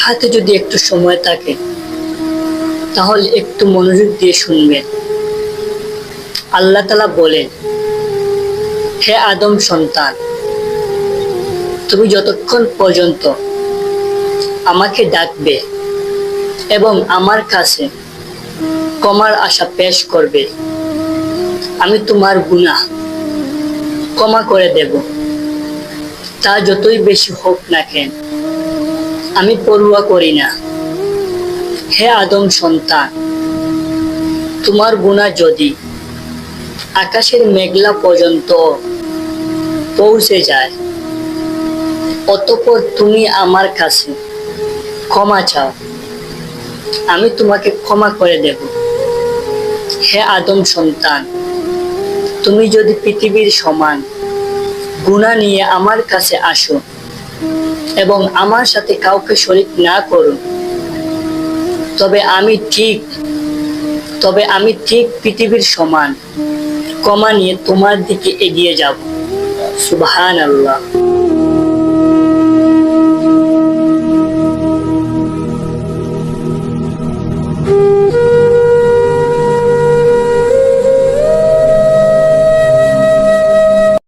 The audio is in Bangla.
হাতে যদি একটু সময় থাকে তাহলে একটু মনোযোগ দিয়ে শুনবেন। আল্লাহ তাআলা বলেন, হে আদম সন্তান, তুমি যতক্ষণ পর্যন্ত আমাকে ডাকবে এবং আমার কাছে ক্ষমার আশা পেশ করবে, আমি তোমার গুনাহ ক্ষমা করে দেব। তা যতই বেশি হোক না কেন, আমি পরোয়া করি না। হে আদম সন্তান, তোমার গুনাহ যদি আকাশের মেঘলা পর্যন্ত পৌঁছে যায়, অতঃপর তুমি আমার কাছে ক্ষমা চাও, আমি তোমাকে ক্ষমা করে দেব। হে আদম সন্তান, তুমি যদি পৃথিবীর সমান গুনাহ নিয়ে আমার কাছে আসো এবং আমার সাথে কাউকে শরীক না করো, তবে আমি ঠিক পৃথিবীর সমান ক্ষমা নিয়ে তোমার দিকে এগিয়ে যাব। সুবহানাল্লাহ।